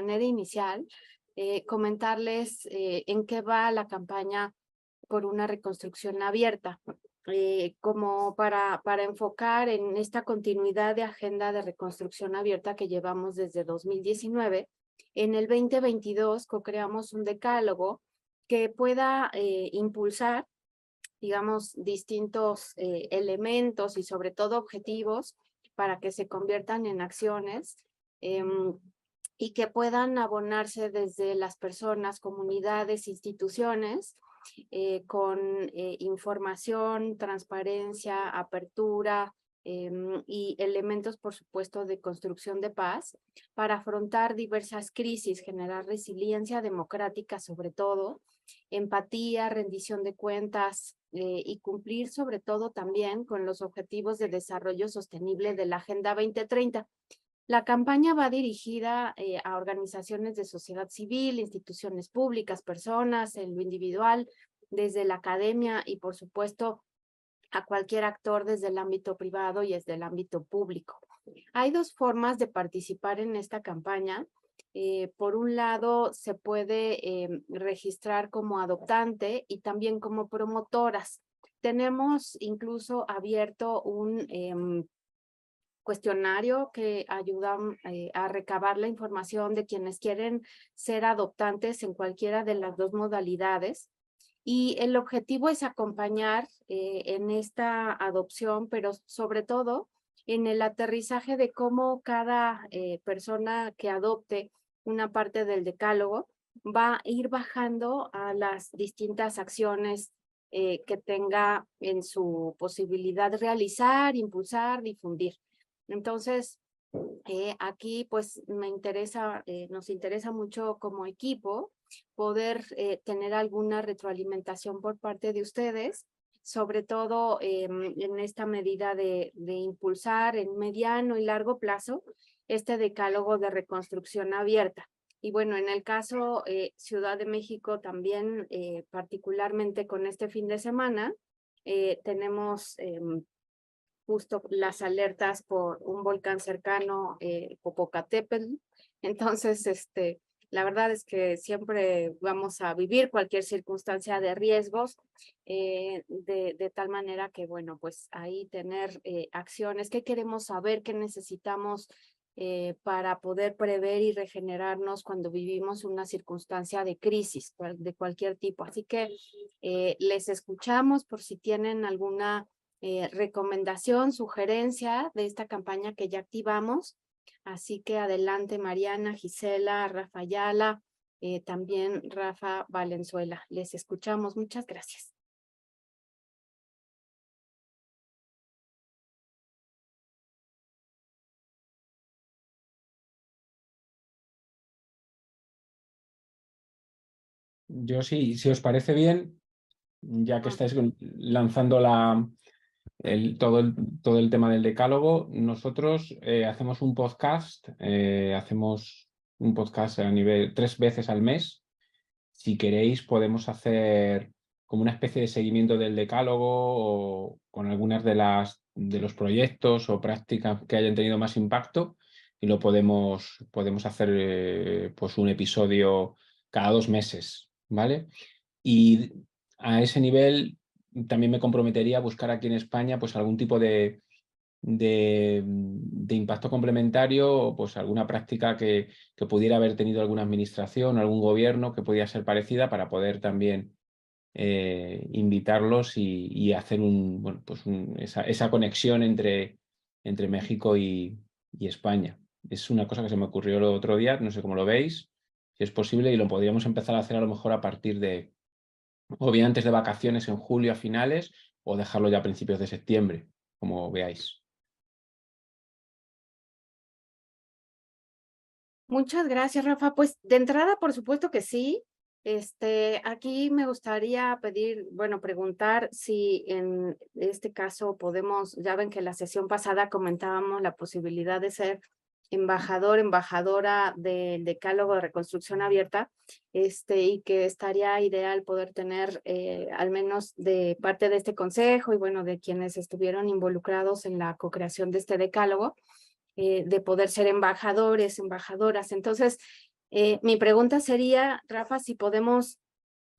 manera inicial, comentarles en qué va la campaña por una reconstrucción abierta, como para enfocar en esta continuidad de agenda de reconstrucción abierta que llevamos desde 2019. En el 2022 co-creamos un decálogo que pueda impulsar, digamos, distintos elementos y sobre todo objetivos para que se conviertan en acciones y que puedan abonarse desde las personas, comunidades, instituciones, con información, transparencia, apertura y elementos, por supuesto, de construcción de paz para afrontar diversas crisis, generar resiliencia democrática sobre todo, empatía, rendición de cuentas y cumplir sobre todo también con los objetivos de desarrollo sostenible de la Agenda 2030. La campaña va dirigida a organizaciones de sociedad civil, instituciones públicas, personas en lo individual, desde la academia y por supuesto a cualquier actor desde el ámbito privado y desde el ámbito público. Hay dos formas de participar en esta campaña. Por un lado, se puede registrar como adoptante y también como promotoras. Tenemos incluso abierto un cuestionario que ayuda a recabar la información de quienes quieren ser adoptantes en cualquiera de las dos modalidades. Y el objetivo es acompañar en esta adopción, pero sobre todo en el aterrizaje de cómo cada persona que adopte una parte del decálogo va a ir bajando a las distintas acciones que tenga en su posibilidad realizar, impulsar, difundir. Entonces, aquí pues nos interesa mucho como equipo poder tener alguna retroalimentación por parte de ustedes, sobre todo en esta medida de impulsar en mediano y largo plazo este decálogo de reconstrucción abierta. Y bueno, en el caso Ciudad de México también, particularmente con este fin de semana, tenemos justo las alertas por un volcán cercano, Popocatépetl. Entonces, la verdad es que siempre vamos a vivir cualquier circunstancia de riesgos, de tal manera que, bueno, pues ahí tener acciones. ¿Qué queremos saber? ¿Qué necesitamos para poder prever y regenerarnos cuando vivimos una circunstancia de crisis de cualquier tipo? Así que les escuchamos por si tienen alguna recomendación, sugerencia de esta campaña que ya activamos. Así que adelante Mariana, Gisela, Rafa Ayala, también Rafa Valenzuela. Les escuchamos. Muchas gracias. Yo sí, si os parece bien, ya que estáis lanzando todo el tema del decálogo, nosotros hacemos un podcast a nivel 3 veces al mes. Si queréis, podemos hacer como una especie de seguimiento del decálogo o con algunas de los proyectos o prácticas que hayan tenido más impacto y lo podemos hacer pues un episodio cada 2 meses, ¿vale? Y a ese nivel también me comprometería a buscar aquí en España pues algún tipo de impacto complementario o pues alguna práctica que pudiera haber tenido alguna administración o algún gobierno que pudiera ser parecida para poder también invitarlos y hacer esa conexión entre México y España. Es una cosa que se me ocurrió el otro día, no sé cómo lo veis, si es posible, y lo podríamos empezar a hacer a lo mejor a partir o bien antes de vacaciones en julio a finales, o dejarlo ya a principios de septiembre, como veáis. Muchas gracias, Rafa. Pues de entrada, por supuesto que sí. Aquí me gustaría preguntar si en este caso podemos, ya ven que la sesión pasada comentábamos la posibilidad de ser embajador, embajadora del Decálogo de Reconstrucción Abierta, y que estaría ideal poder tener al menos de parte de este consejo y bueno, de quienes estuvieron involucrados en la co-creación de este decálogo, de poder ser embajadores, embajadoras. Entonces, Mi pregunta sería, Rafa, si podemos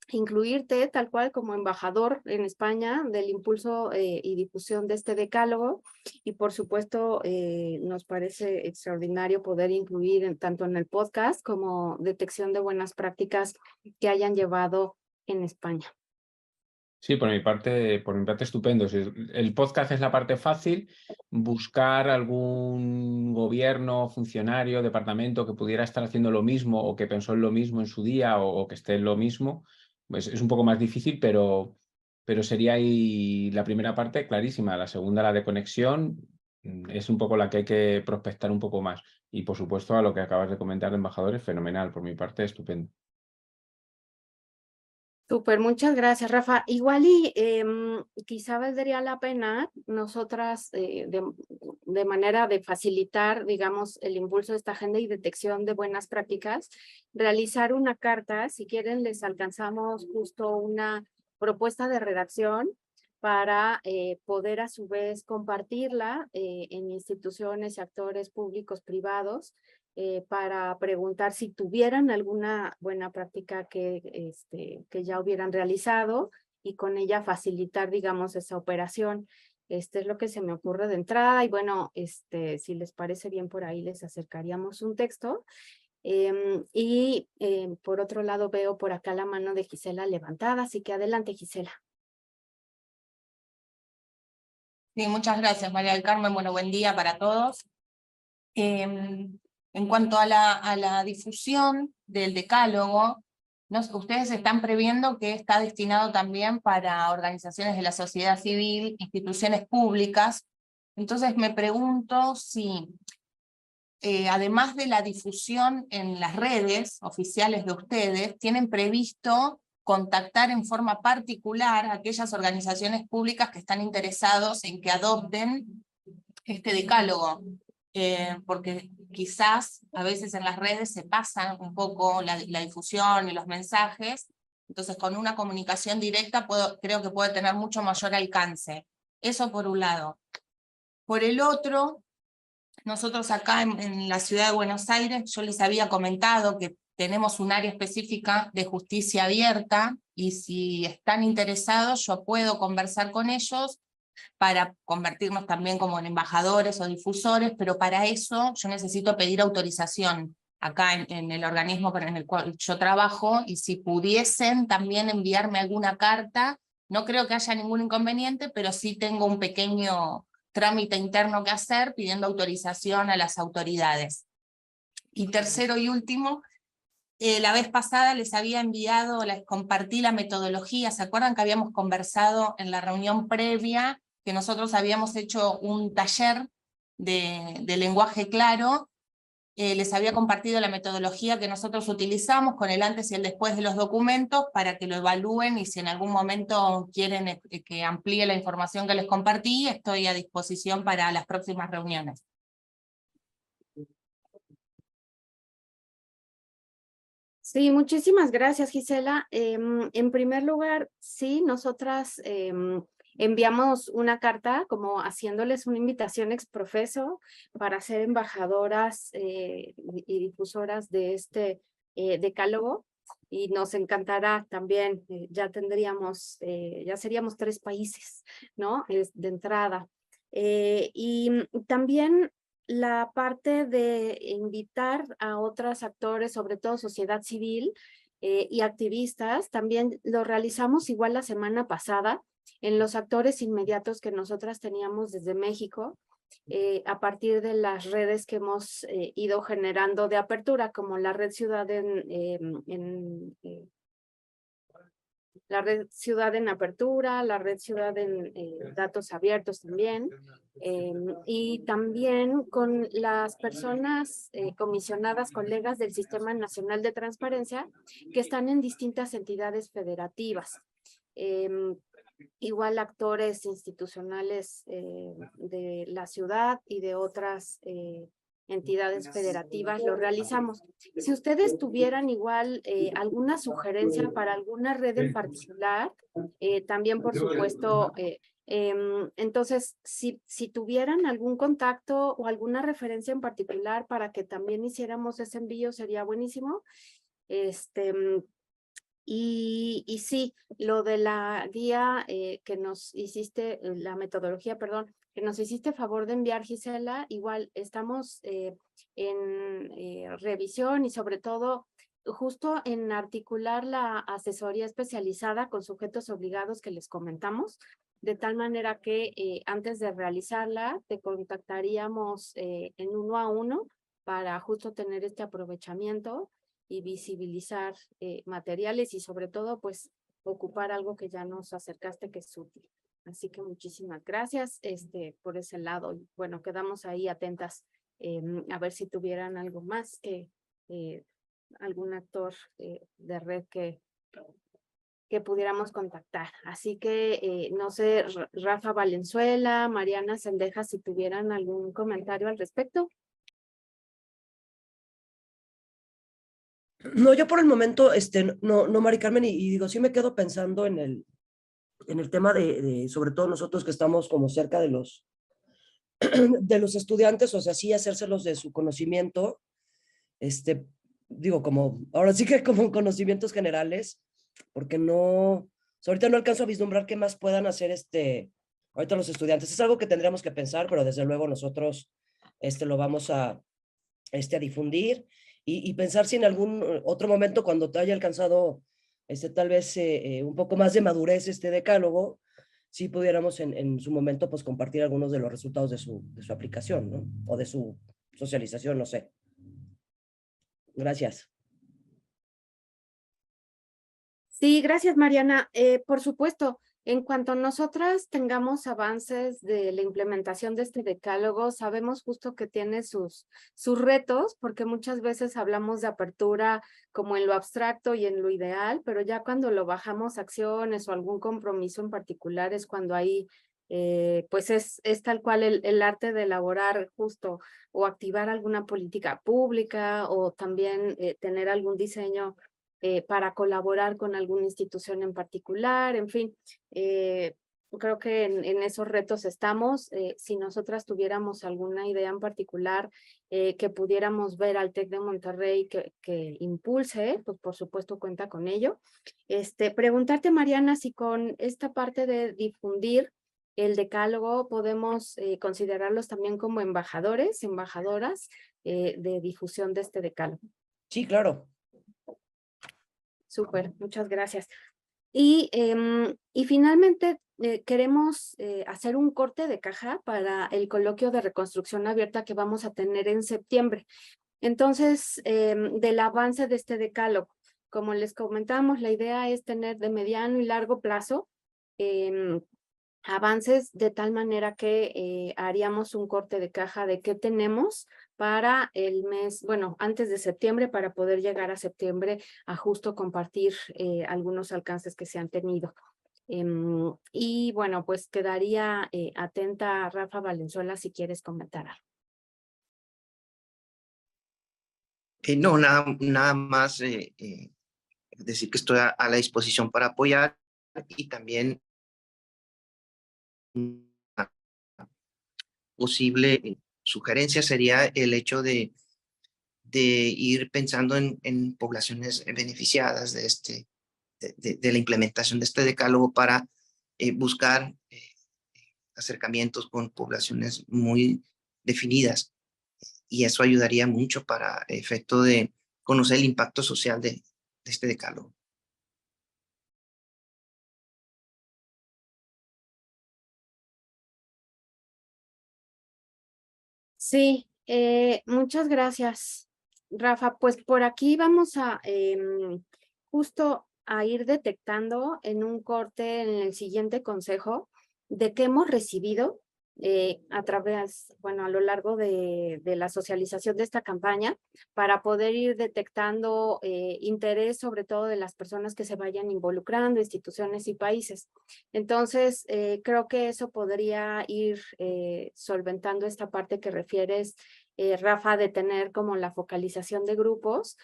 incluirte tal cual como embajador en España del impulso y difusión de este decálogo, y por supuesto nos parece extraordinario poder incluir tanto en el podcast como detección de buenas prácticas que hayan llevado en España. Sí, por mi parte estupendo. Si el podcast es la parte fácil, buscar algún gobierno, funcionario, departamento que pudiera estar haciendo lo mismo o que pensó en lo mismo en su día o que esté en lo mismo, pues es un poco más difícil, pero sería ahí la primera parte clarísima. La segunda, la de conexión, es un poco la que hay que prospectar un poco más. Y por supuesto, a lo que acabas de comentar de embajadores, fenomenal. Por mi parte, estupendo. Súper, muchas gracias, Rafa. Igual y quizá valdría la pena nosotras, de manera de facilitar, digamos, el impulso de esta agenda y detección de buenas prácticas, realizar una carta. Si quieren, les alcanzamos justo una propuesta de redacción para poder a su vez compartirla en instituciones y actores públicos, privados, para preguntar si tuvieran alguna buena práctica que ya hubieran realizado y con ella facilitar, digamos, esa operación. Es lo que se me ocurre de entrada y bueno, si les parece bien por ahí les acercaríamos un texto. Por otro lado veo por acá la mano de Gisela levantada, así que adelante, Gisela. Sí, muchas gracias, María del Carmen. Bueno, buen día para todos. En cuanto a la difusión del decálogo, ustedes están previendo que está destinado también para organizaciones de la sociedad civil, instituciones públicas. Entonces me pregunto si, además de la difusión en las redes oficiales de ustedes, tienen previsto contactar en forma particular a aquellas organizaciones públicas que están interesados en que adopten este decálogo. Porque quizás a veces en las redes se pasa un poco la difusión y los mensajes, entonces con una comunicación directa creo que puede tener mucho mayor alcance. Eso por un lado. Por el otro, nosotros acá en la ciudad de Buenos Aires, yo les había comentado que tenemos un área específica de justicia abierta, y si están interesados yo puedo conversar con ellos para convertirnos también como en embajadores o difusores, pero para eso yo necesito pedir autorización acá en el organismo en el cual yo trabajo, y si pudiesen también enviarme alguna carta, no creo que haya ningún inconveniente, pero sí tengo un pequeño trámite interno que hacer pidiendo autorización a las autoridades. Y tercero y último, la vez pasada les había enviado, les compartí la metodología. ¿Se acuerdan que habíamos conversado en la reunión previa que nosotros habíamos hecho un taller de lenguaje claro? Les había compartido la metodología que nosotros utilizamos con el antes y el después de los documentos para que lo evalúen, y si en algún momento quieren que amplíe la información que les compartí, estoy a disposición para las próximas reuniones. Sí, muchísimas gracias, Gisela. En primer lugar, sí, nosotras enviamos una carta como haciéndoles una invitación ex profeso para ser embajadoras y difusoras de este decálogo, y nos encantará también, ya seríamos 3 países, ¿no? De entrada. Y también la parte de invitar a otros actores, sobre todo sociedad civil y activistas, también lo realizamos igual la semana pasada en los actores inmediatos que nosotras teníamos desde México, a partir de las redes que hemos ido generando de apertura, como la Red Ciudad la Red Ciudad en Apertura, la Red Ciudad en Datos Abiertos también, y también con las personas comisionadas, colegas del Sistema Nacional de Transparencia, que están en distintas entidades federativas. Igual actores institucionales de la ciudad y de otras entidades federativas lo realizamos. Si ustedes tuvieran igual alguna sugerencia para alguna red en particular, también por supuesto, entonces si tuvieran algún contacto o alguna referencia en particular para que también hiciéramos ese envío sería buenísimo. Y sí, lo de la guía que nos hiciste, la metodología, perdón, que nos hiciste favor de enviar, Gisela, igual estamos en revisión y sobre todo justo en articular la asesoría especializada con sujetos obligados que les comentamos, de tal manera que antes de realizarla te contactaríamos en 1 a 1 para justo tener este aprovechamiento y visibilizar materiales y sobre todo pues ocupar algo que ya nos acercaste que es útil. Así que muchísimas gracias por ese lado. Y bueno, quedamos ahí atentas a ver si tuvieran algo más que algún actor de red que pudiéramos contactar. Así que no sé, Rafa Valenzuela, Mariana Sendeja, si tuvieran algún comentario al respecto. No, yo por el momento, no, Mari Carmen, y digo, sí me quedo pensando en el tema sobre todo nosotros que estamos como cerca de los estudiantes, o sea, sí hacérselos de su conocimiento, digo, como, ahora sí que como conocimientos generales, porque no, o sea, ahorita no alcanzo a vislumbrar qué más puedan hacer ahorita los estudiantes. Es algo que tendríamos que pensar, pero desde luego nosotros lo vamos a difundir y pensar si en algún otro momento, cuando te haya alcanzado tal vez un poco más de madurez decálogo, si pudiéramos en su momento pues compartir algunos de los resultados de su aplicación, ¿no? O de su socialización, no sé. Gracias. Sí, gracias, Mariana. Por supuesto, en cuanto nosotras tengamos avances de la implementación de este decálogo, sabemos justo que tiene sus retos, porque muchas veces hablamos de apertura como en lo abstracto y en lo ideal, pero ya cuando lo bajamos a acciones o algún compromiso en particular es cuando ahí pues es tal cual el arte de elaborar justo o activar alguna política pública o también tener algún diseño para colaborar con alguna institución en particular, en fin, creo que en esos retos estamos. Si nosotras tuviéramos alguna idea en particular que pudiéramos ver al TEC de Monterrey que impulse, pues por supuesto cuenta con ello. Preguntarte, Mariana, si con esta parte de difundir el decálogo podemos considerarlos también como embajadores, embajadoras de difusión de este decálogo. Sí, claro. Súper, muchas gracias. Y finalmente queremos hacer un corte de caja para el coloquio de reconstrucción abierta que vamos a tener en septiembre. Entonces, del avance de este decálogo, como les comentamos, la idea es tener de mediano y largo plazo avances de tal manera que haríamos un corte de caja de qué tenemos para el mes, bueno, antes de septiembre, para poder llegar a septiembre a justo compartir algunos alcances que se han tenido. Y bueno, pues quedaría atenta Rafa Valenzuela si quieres comentar algo. No, nada más decir que estoy a la disposición para apoyar y también una posible sugerencia sería el hecho de ir pensando en poblaciones beneficiadas de la implementación de este decálogo para buscar acercamientos con poblaciones muy definidas, y eso ayudaría mucho para efecto de conocer el impacto social de este decálogo. Sí, muchas gracias, Rafa. Pues por aquí vamos a justo a ir detectando en un corte en el siguiente consejo de qué hemos recibido a través, bueno, a lo largo de la socialización de esta campaña para poder ir detectando interés sobre todo de las personas que se vayan involucrando, instituciones y países. Entonces, creo que eso podría ir solventando esta parte que refieres Rafa, de tener como la focalización de grupos.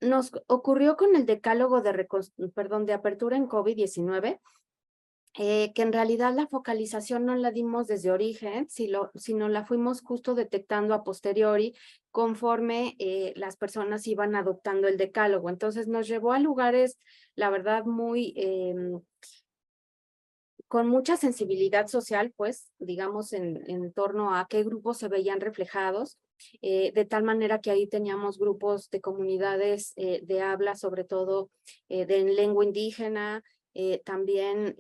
Nos ocurrió con el decálogo de apertura en COVID-19, que en realidad la focalización no la dimos desde origen, sino la fuimos justo detectando a posteriori conforme las personas iban adoptando el decálogo. Entonces nos llevó a lugares, la verdad, con mucha sensibilidad social, pues, digamos, en torno a qué grupos se veían reflejados, de tal manera que ahí teníamos grupos de comunidades de habla, sobre todo de lengua indígena, también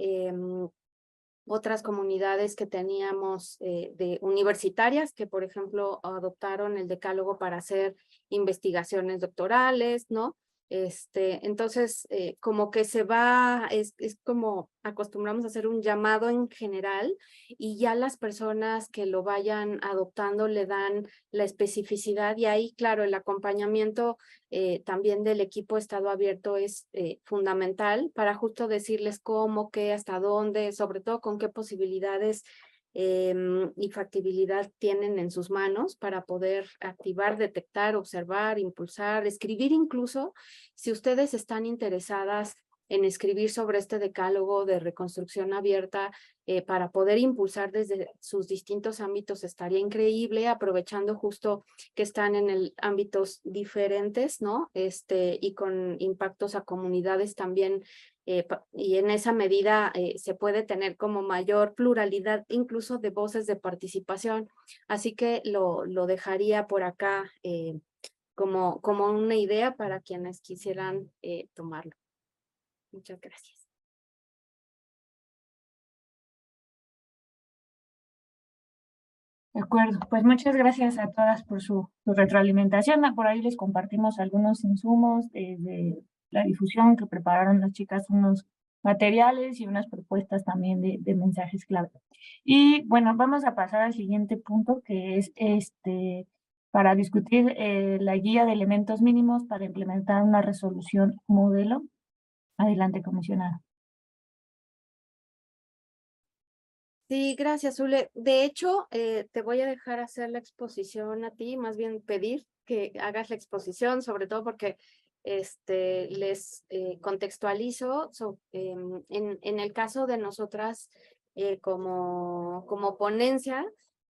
otras comunidades que teníamos de universitarias que, por ejemplo, adoptaron el decálogo para hacer investigaciones doctorales, ¿no? Entonces, como que se va, es como acostumbramos a hacer un llamado en general y ya las personas que lo vayan adoptando le dan la especificidad y ahí, claro, el acompañamiento también del equipo Estado Abierto es fundamental para justo decirles cómo, qué, hasta dónde, sobre todo con qué posibilidades y factibilidad tienen en sus manos para poder activar, detectar, observar, impulsar, escribir incluso. Si ustedes están interesadas en escribir sobre este decálogo de reconstrucción abierta para poder impulsar desde sus distintos ámbitos, estaría increíble, aprovechando justo que están en ámbitos diferentes, ¿no? Y con impactos a comunidades también, y en esa medida se puede tener como mayor pluralidad incluso de voces de participación. Así que lo dejaría por acá como una idea para quienes quisieran tomarlo. Muchas gracias. De acuerdo, pues muchas gracias a todas por su retroalimentación. Por ahí les compartimos algunos insumos de la difusión que prepararon las chicas, unos materiales y unas propuestas también de mensajes clave. Y bueno, vamos a pasar al siguiente punto, que es para discutir la guía de elementos mínimos para implementar una resolución modelo. Adelante, comisionada. Sí, gracias, Zule. De hecho, te voy a dejar hacer la exposición a ti, más bien pedir que hagas la exposición, sobre todo porque les contextualizo en el caso de nosotras como ponencia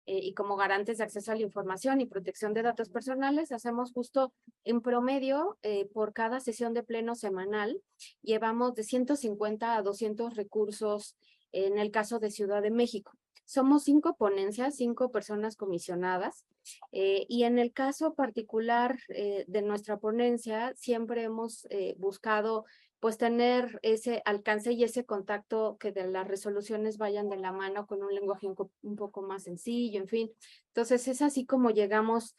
y como garantes de acceso a la información y protección de datos personales, hacemos justo en promedio por cada sesión de pleno semanal, llevamos de 150 a 200 recursos en el caso de Ciudad de México. Somos 5 ponencias, 5 personas comisionadas, y en el caso particular de nuestra ponencia, siempre hemos buscado pues tener ese alcance y ese contacto que de las resoluciones vayan de la mano con un lenguaje un poco más sencillo, en fin. Entonces es así como llegamos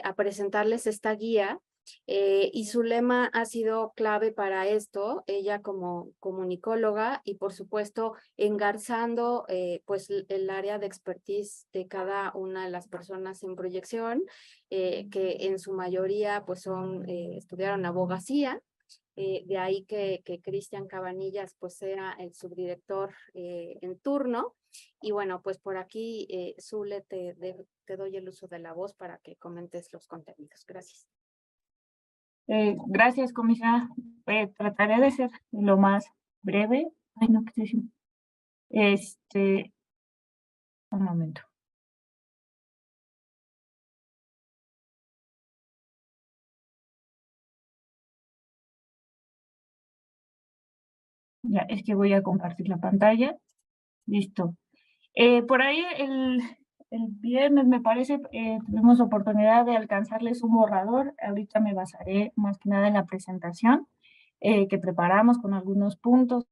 a presentarles esta guía. Y su lema ha sido clave para esto, ella como comunicóloga y por supuesto engarzando pues el área de expertise de cada una de las personas en proyección, que en su mayoría pues estudiaron abogacía, de ahí que Cristian Cabanillas pues sea el subdirector en turno. Y bueno, pues por aquí Zule te doy el uso de la voz para que comentes los contenidos. Gracias. Gracias, comisionada. Trataré de ser lo más breve. Ay, no, ¿qué estoy diciendo? Un momento. Ya, es que voy a compartir la pantalla. Listo. Por ahí el viernes, me parece, tuvimos oportunidad de alcanzarles un borrador. Ahorita me basaré más que nada en la presentación que preparamos con algunos puntos.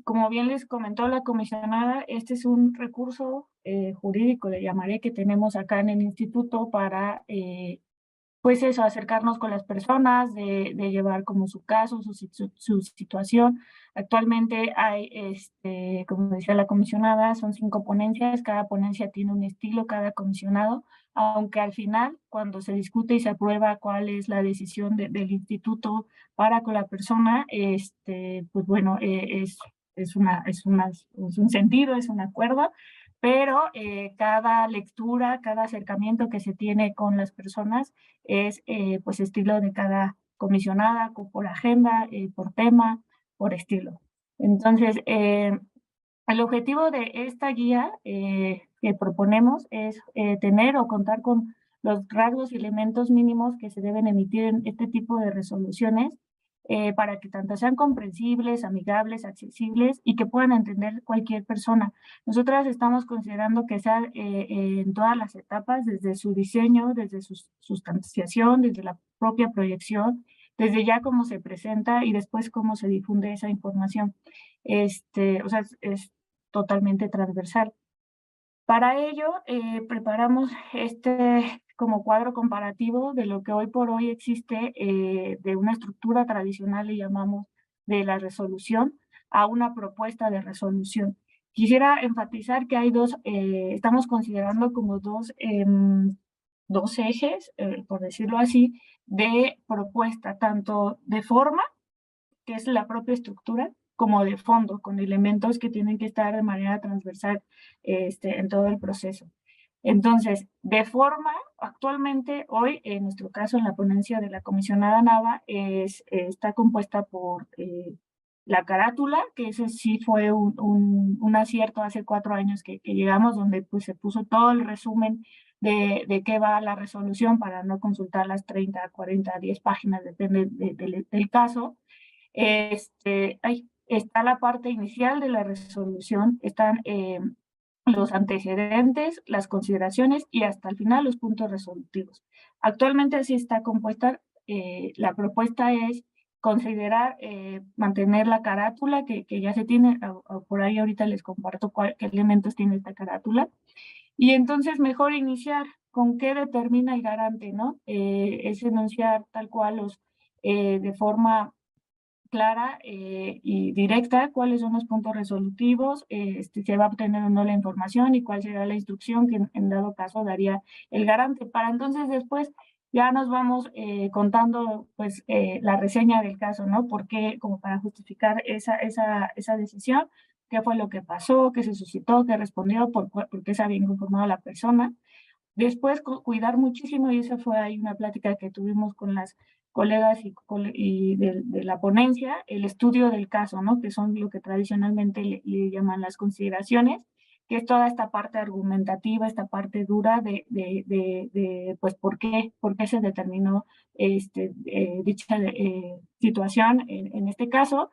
Como bien les comentó la comisionada, este es un recurso jurídico, le llamaré, que tenemos acá en el instituto para pues eso, acercarnos con las personas, de llevar como su caso, su situación. Actualmente hay, como decía la comisionada, son 5 ponencias, cada ponencia tiene un estilo, cada comisionado, aunque al final, cuando se discute y se aprueba cuál es la decisión del instituto para con la persona, pues bueno, es un sentido, es un acuerdo, pero cada lectura, cada acercamiento que se tiene con las personas es pues estilo de cada comisionada, por agenda, por tema, por estilo. Entonces, el objetivo de esta guía que proponemos es tener o contar con los rasgos y elementos mínimos que se deben emitir en este tipo de resoluciones para que tanto sean comprensibles, amigables, accesibles y que puedan entender cualquier persona. Nosotras estamos considerando que sea en todas las etapas, desde su diseño, desde su sustanciación, desde la propia proyección, desde ya cómo se presenta y después cómo se difunde esa información. O sea, es totalmente transversal. Para ello, preparamos como cuadro comparativo de lo que hoy por hoy existe de una estructura tradicional, le llamamos, de la resolución, a una propuesta de resolución. Quisiera enfatizar que hay estamos considerando como dos ejes, por decirlo así, de propuesta, tanto de forma, que es la propia estructura, como de fondo, con elementos que tienen que estar de manera transversal en todo el proceso. Entonces, de forma, actualmente, hoy, en nuestro caso, en la ponencia de la comisionada Nava, está compuesta por la carátula, que ese sí fue un acierto hace 4 años que llegamos, donde pues, se puso todo el resumen de qué va la resolución para no consultar las 30, 40, 10 páginas, depende del caso. Está la parte inicial de la resolución, están los antecedentes, las consideraciones y hasta el final los puntos resolutivos. Actualmente así está compuesta. La propuesta es considerar mantener la carátula que ya se tiene, por ahí ahorita les comparto qué elementos tiene esta carátula. Y entonces mejor iniciar con qué determina el garante, ¿no? Es enunciar tal cual de forma clara y directa cuáles son los puntos resolutivos, se va a obtener o no la información y cuál será la instrucción que en dado caso daría el garante. Para entonces después ya nos vamos contando pues la reseña del caso, ¿no? ¿Por qué? Como para justificar esa decisión, qué fue lo que pasó, qué se suscitó, qué respondió, por qué se había informado a la persona. Después, cuidar muchísimo, y esa fue ahí una plática que tuvimos con las colegas y de la ponencia, el estudio del caso, ¿no? Que son lo que tradicionalmente le llaman las consideraciones, que es toda esta parte argumentativa, esta parte dura pues, ¿por qué se determinó dicha situación en este caso?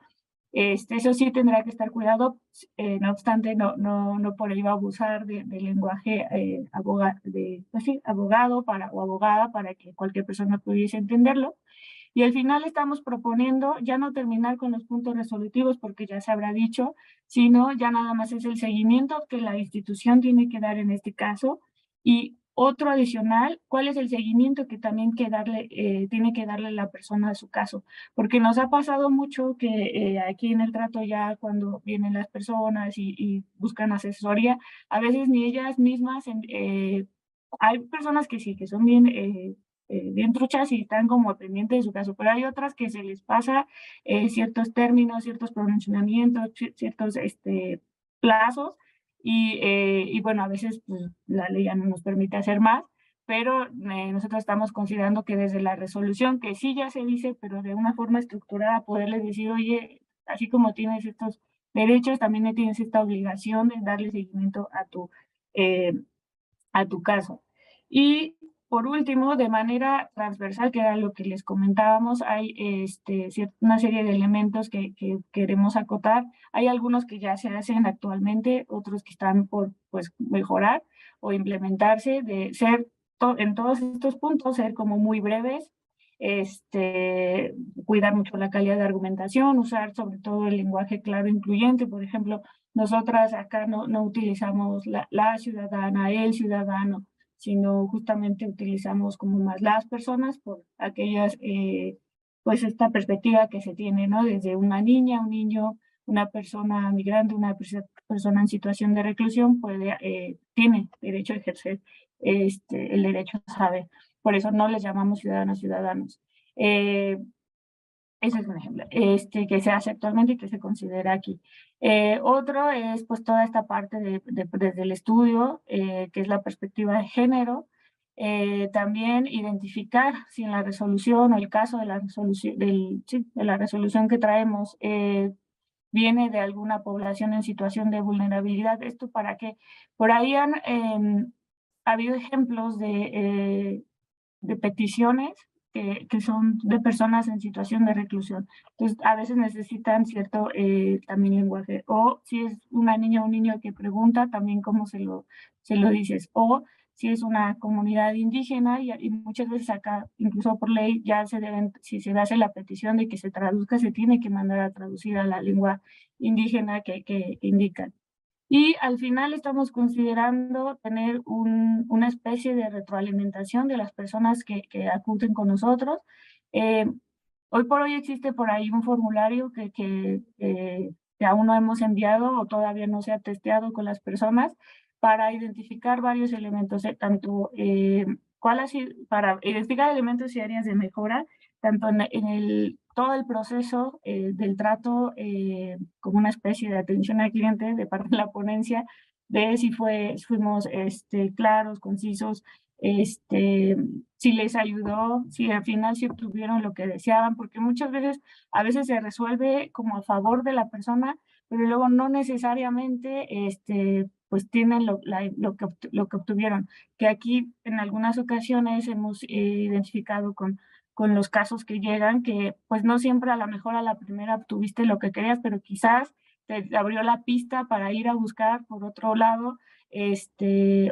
Eso sí tendrá que estar cuidado, no obstante, no por ello abusar del lenguaje abogado o abogada para que cualquier persona pudiese entenderlo. Y al final estamos proponiendo ya no terminar con los puntos resolutivos porque ya se habrá dicho, sino ya nada más es el seguimiento que la institución tiene que dar en este caso. Y otro adicional, ¿cuál es el seguimiento que también tiene que darle la persona a su caso? Porque nos ha pasado mucho que aquí en el trato ya cuando vienen las personas y buscan asesoría, a veces ni ellas mismas, hay personas que sí, que son bien truchas y están como pendientes de su caso, pero hay otras que se les pasa ciertos términos, ciertos pronunciamientos, ciertos plazos y bueno, a veces pues, la ley ya no nos permite hacer más, pero nosotros estamos considerando que desde la resolución, que sí ya se dice, pero de una forma estructurada, poderles decir, oye, así como tienes estos derechos, también tienes esta obligación de darle seguimiento a tu caso. Y por último, de manera transversal, que era lo que les comentábamos, hay una serie de elementos que queremos acotar. Hay algunos que ya se hacen actualmente, otros que están por pues, mejorar o implementarse, de ser en todos estos puntos, ser como muy breves, cuidar mucho la calidad de argumentación, usar sobre todo el lenguaje claro e incluyente. Por ejemplo, nosotras acá no utilizamos la ciudadana, el ciudadano, sino justamente utilizamos como más las personas por aquellas, pues esta perspectiva que se tiene, ¿no? Desde una niña, un niño, una persona migrante, una persona en situación de reclusión tiene derecho a ejercer el derecho a saber. Por eso no les llamamos ciudadanos. Ese es un ejemplo, que se hace actualmente y que se considera aquí. Otro es pues toda esta parte desde el estudio, que es la perspectiva de género. También identificar si en la resolución o el caso de la resolución, de la resolución que traemos viene de alguna población en situación de vulnerabilidad. Esto para que por ahí han habido ejemplos de peticiones que son de personas en situación de reclusión. Entonces, a veces necesitan cierto también lenguaje. O si es una niña o un niño que pregunta, también cómo se lo dices. O si es una comunidad indígena, y muchas veces acá, incluso por ley, ya se deben, si se hace la petición de que se traduzca, se tiene que mandar a traducir a la lengua indígena que indican. Y al final estamos considerando tener una especie de retroalimentación de las personas que acuden con nosotros. Hoy por hoy existe por ahí un formulario que aún no hemos enviado o todavía no se ha testeado con las personas para identificar varios elementos, tanto para identificar elementos y áreas de mejora, tanto en todo el proceso del trato como una especie de atención al cliente de parte de la ponencia, de si fuimos claros, concisos, si les ayudó, si al final sí obtuvieron lo que deseaban, porque muchas veces, a veces se resuelve como a favor de la persona, pero luego no necesariamente pues tienen lo que obtuvieron, que aquí en algunas ocasiones hemos identificado con los casos que llegan, que pues no siempre a lo mejor a la primera obtuviste lo que querías, pero quizás te abrió la pista para ir a buscar por otro lado,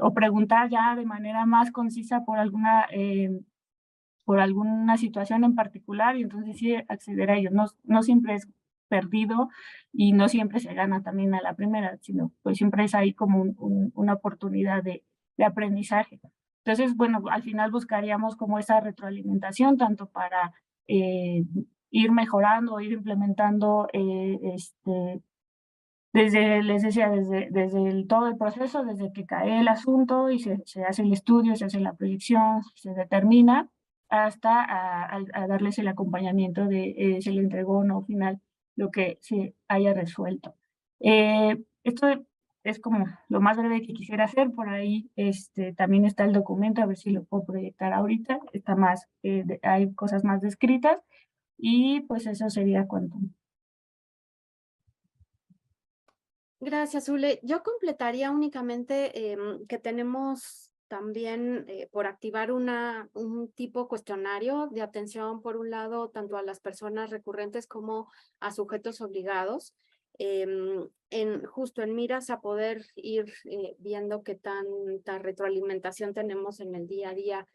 o preguntar ya de manera más concisa por alguna situación en particular, y entonces sí acceder a ellos. No siempre es perdido y no siempre se gana también a la primera, sino pues siempre es ahí como una oportunidad de aprendizaje. Entonces, bueno, al final buscaríamos como esa retroalimentación, tanto para ir mejorando, ir implementando les decía, desde todo el proceso, desde que cae el asunto y se hace el estudio, se hace la proyección, se determina, hasta a darles el acompañamiento de se le entregó o no final lo que se haya resuelto. Esto es como lo más breve que quisiera hacer. Por ahí también está el documento, a ver si lo puedo proyectar ahorita. Está más, hay cosas más descritas, y pues eso sería cuanto. Gracias, Zule. Yo completaría únicamente que tenemos también por activar un tipo cuestionario de atención, por un lado, tanto a las personas recurrentes como a sujetos obligados, justo en miras a poder ir viendo qué tanta retroalimentación tenemos en el día a día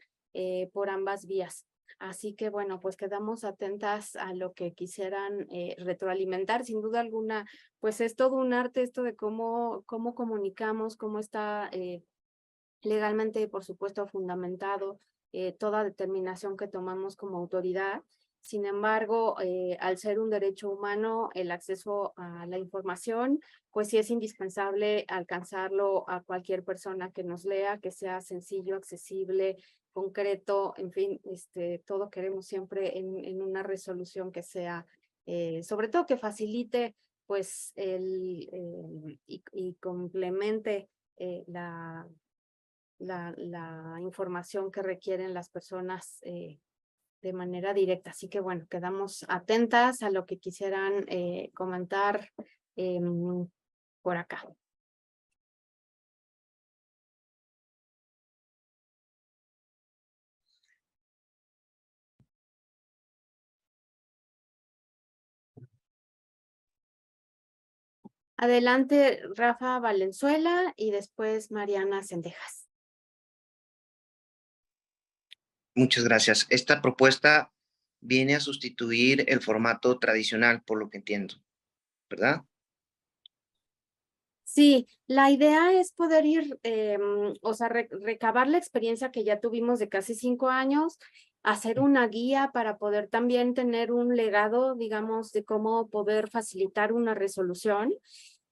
por ambas vías. Así que bueno, pues quedamos atentas a lo que quisieran retroalimentar. Sin duda alguna, pues es todo un arte esto de cómo comunicamos, cómo está legalmente, por supuesto, fundamentado toda determinación que tomamos como autoridad. Sin embargo, al ser un derecho humano, el acceso a la información, pues sí es indispensable alcanzarlo a cualquier persona que nos lea, que sea sencillo, accesible, concreto, en fin, todo queremos siempre en una resolución que sea, sobre todo que facilite, pues, y complemente la información que requieren las personas de manera directa. Así que bueno, quedamos atentas a lo que quisieran comentar por acá. Adelante, Rafa Valenzuela y después Mariana Sendejas. Muchas gracias. Esta propuesta viene a sustituir el formato tradicional, por lo que entiendo, ¿verdad? Sí, la idea es poder ir, o sea, recabar la experiencia que ya tuvimos de casi 5 años, hacer una guía para poder también tener un legado, digamos, de cómo poder facilitar una resolución.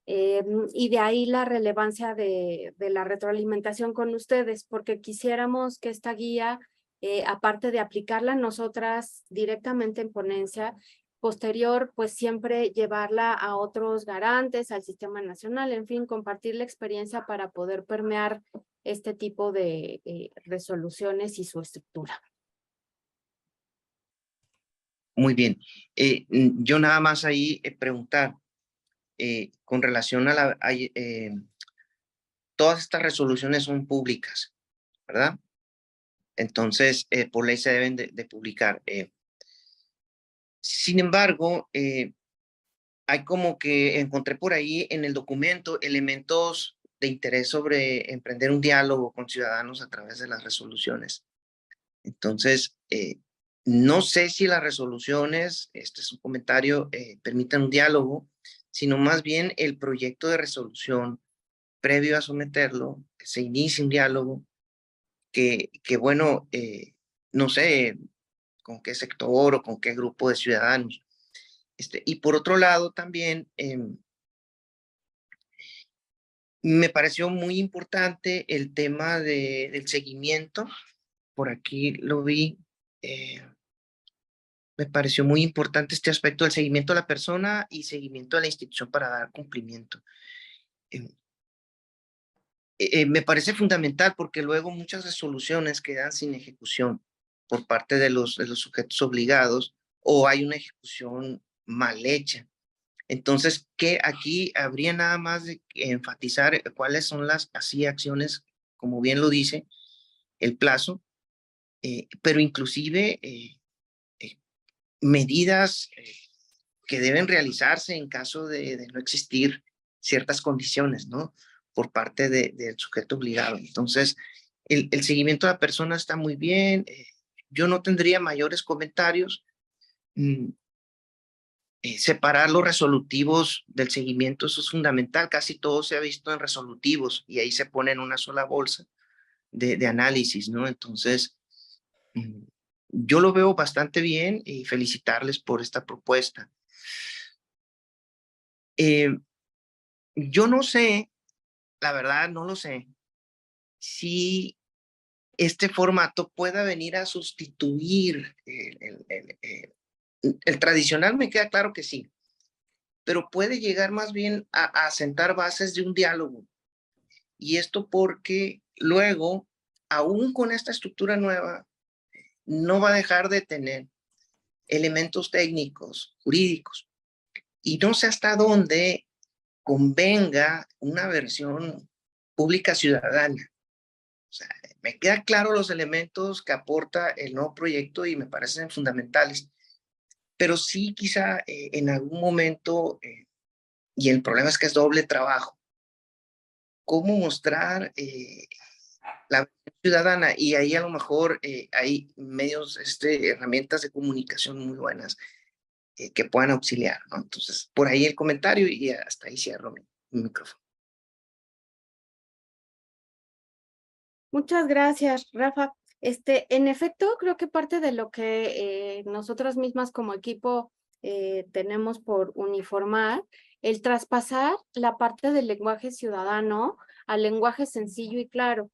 Y de ahí la relevancia de la retroalimentación con ustedes, porque quisiéramos que esta guía, aparte de aplicarla nosotras directamente en ponencia, posterior, pues siempre llevarla a otros garantes, al sistema nacional, en fin, compartir la experiencia para poder permear este tipo de resoluciones y su estructura. Muy bien. Yo nada más ahí preguntar, con relación a todas estas resoluciones son públicas, ¿verdad? Entonces, por ley se deben de publicar. Sin embargo, hay como que encontré por ahí en el documento elementos de interés sobre emprender un diálogo con ciudadanos a través de las resoluciones. Entonces, no sé si las resoluciones, este es un comentario, permitan un diálogo, sino más bien el proyecto de resolución previo a someterlo, se inicie un diálogo que bueno, no sé con qué sector o con qué grupo de ciudadanos. Y por otro lado también, me pareció muy importante el tema del seguimiento. Por aquí lo vi. Me pareció muy importante este aspecto del seguimiento a la persona y seguimiento a la institución para dar cumplimiento. Me parece fundamental porque luego muchas resoluciones quedan sin ejecución por parte de los sujetos obligados o hay una ejecución mal hecha. Entonces, que aquí habría nada más de enfatizar cuáles son las así acciones, como bien lo dice el plazo, pero inclusive medidas que deben realizarse en caso de no existir ciertas condiciones, ¿no? Por parte del sujeto obligado. Entonces, el seguimiento a la persona está muy bien. Yo no tendría mayores comentarios. Separar los resolutivos del seguimiento, eso es fundamental. Casi todo se ha visto en resolutivos y ahí se pone en una sola bolsa de análisis, ¿no? Entonces, yo lo veo bastante bien y felicitarles por esta propuesta. Yo no sé, la verdad no lo sé, si este formato pueda venir a sustituir el tradicional, me queda claro que sí, pero puede llegar más bien a sentar bases de un diálogo. Y esto porque luego, aún con esta estructura nueva, no va a dejar de tener elementos técnicos, jurídicos. Y no sé hasta dónde convenga una versión pública ciudadana. O sea, me quedan claros los elementos que aporta el nuevo proyecto y me parecen fundamentales. Pero sí quizá en algún momento, y el problema es que es doble trabajo, cómo mostrar la versión ciudadana, y ahí a lo mejor hay medios, herramientas de comunicación muy buenas que puedan auxiliar, ¿no? Entonces, por ahí el comentario y hasta ahí cierro mi micrófono. Muchas gracias, Rafa. En efecto, creo que parte de lo que nosotras mismas como equipo tenemos por uniformar, el traspasar la parte del lenguaje ciudadano al lenguaje sencillo y claro,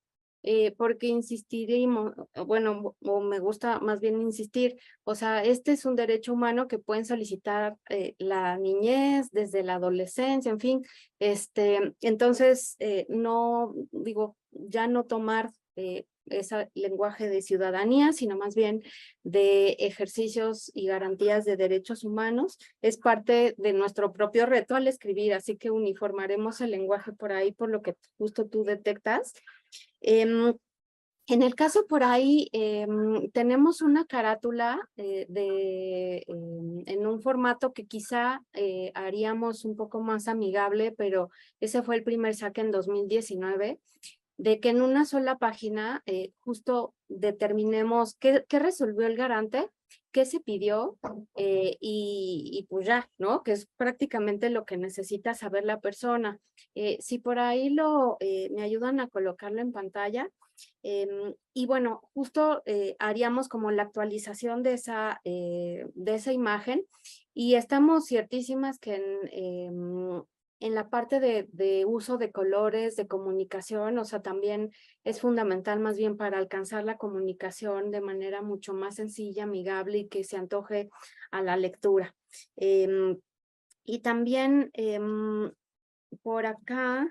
porque insistiremos, bueno, o me gusta más bien insistir, o sea, este es un derecho humano que pueden solicitar la niñez, desde la adolescencia, en fin, entonces, no, digo, ya no tomar ese lenguaje de ciudadanía, sino más bien de ejercicios y garantías de derechos humanos, es parte de nuestro propio reto al escribir, así que uniformaremos el lenguaje por ahí, por lo que justo tú detectas. En el caso por ahí, tenemos una carátula en un formato que quizá haríamos un poco más amigable, pero ese fue el primer saque en 2019, de que en una sola página justo determinemos qué resolvió el garante, qué se pidió y pues ya, ¿no? Que es prácticamente lo que necesita saber la persona. Si por ahí me ayudan a colocarlo en pantalla. Y bueno, justo haríamos como la actualización de esa imagen y estamos ciertísimas que en la parte de uso de colores, de comunicación, o sea, también es fundamental más bien para alcanzar la comunicación de manera mucho más sencilla, amigable y que se antoje a la lectura. Y también por acá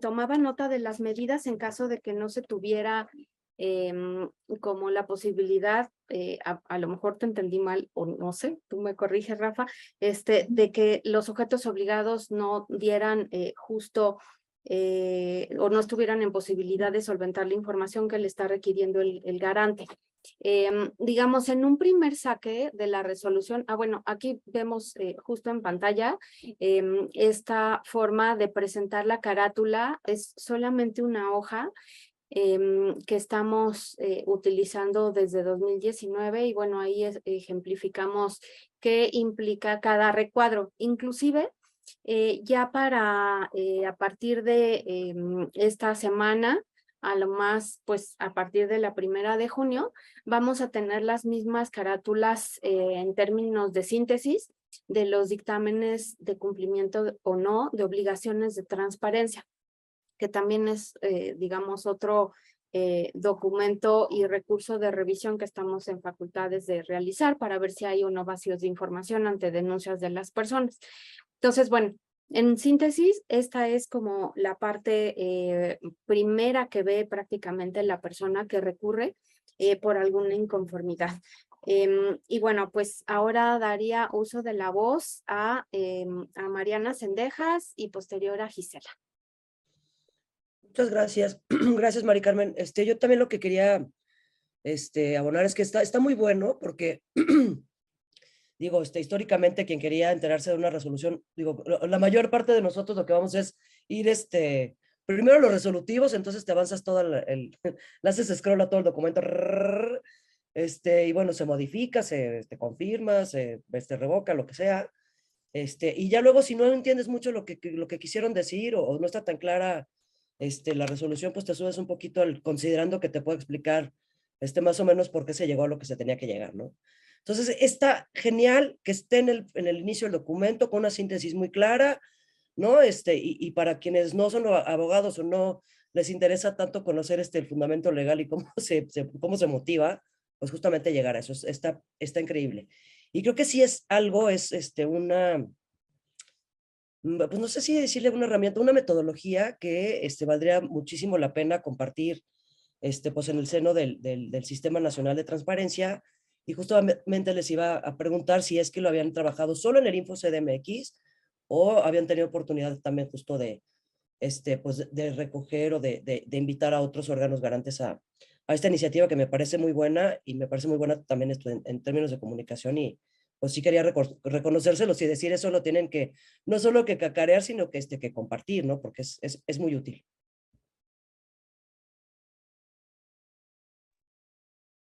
tomaba nota de las medidas en caso de que no se tuviera como la posibilidad, a lo mejor te entendí mal o no sé, tú me corriges, Rafa, de que los sujetos obligados no dieran justo o no estuvieran en posibilidad de solventar la información que le está requiriendo el garante. Digamos, en un primer saque de la resolución, bueno, aquí vemos justo en pantalla esta forma de presentar la carátula, es solamente una hoja que estamos utilizando desde 2019 y bueno, ahí ejemplificamos qué implica cada recuadro. Inclusive, ya para a partir de esta semana, a lo más, pues a partir de la 1 de junio, vamos a tener las mismas carátulas en términos de síntesis de los dictámenes de cumplimiento o no de obligaciones de transparencia, que también es, digamos, otro documento y recurso de revisión que estamos en facultades de realizar para ver si hay o no vacíos de información ante denuncias de las personas. Entonces, bueno, en síntesis, esta es como la parte primera que ve prácticamente la persona que recurre por alguna inconformidad. Y bueno, pues ahora daría uso de la voz a Mariana Cendejas y posterior a Gisela. Muchas gracias. Gracias, Mari Carmen. Yo también lo que quería abonar es que está muy bueno porque, digo, históricamente quien quería enterarse de una resolución, digo, la mayor parte de nosotros lo que vamos es ir, primero los resolutivos, entonces te avanzas todo le haces scroll a todo el documento, y bueno, se modifica, se confirma, se revoca, lo que sea, y ya luego si no entiendes mucho lo que quisieron decir o no está tan clara la resolución, pues te subes un poquito considerando que te puedo explicar más o menos por qué se llegó a lo que se tenía que llegar, ¿no? Entonces, está genial que esté en el inicio del documento con una síntesis muy clara, ¿no? Y para quienes no son abogados o no les interesa tanto conocer el fundamento legal y cómo se motiva, pues justamente llegar a eso. Está increíble. Y creo que sí es algo, pues no sé si decirle una herramienta, una metodología que valdría muchísimo la pena compartir pues en el seno del Sistema Nacional de Transparencia, y justamente les iba a preguntar si es que lo habían trabajado solo en el InfoCDMX o habían tenido oportunidad también justo pues de recoger o de invitar a otros órganos garantes a esta iniciativa que me parece muy buena y me parece muy buena también en términos de comunicación, y pues sí quería reconocérselos y decir eso lo tienen que, no solo que cacarear, sino que compartir, ¿no? Porque es muy útil.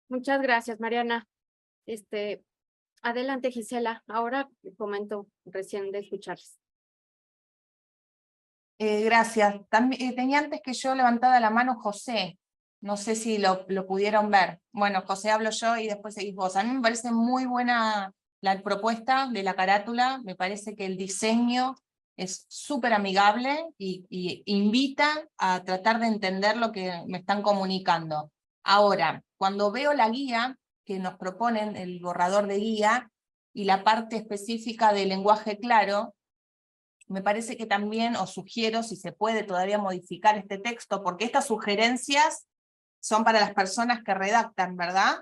Muchas gracias, Mariana. Adelante, Gisela. Ahora comento recién de escucharles. Gracias. También, tenía antes que yo levantada la mano José. No sé si lo pudieron ver. Bueno, José, hablo yo y después seguís vos. A mí me parece muy buena la propuesta de la carátula. Me parece que el diseño es súper amigable y invita a tratar de entender lo que me están comunicando. Ahora, cuando veo la guía que nos proponen, el borrador de guía, y la parte específica de lenguaje claro, me parece que también, os sugiero, si se puede todavía modificar este texto, porque estas sugerencias son para las personas que redactan, ¿verdad?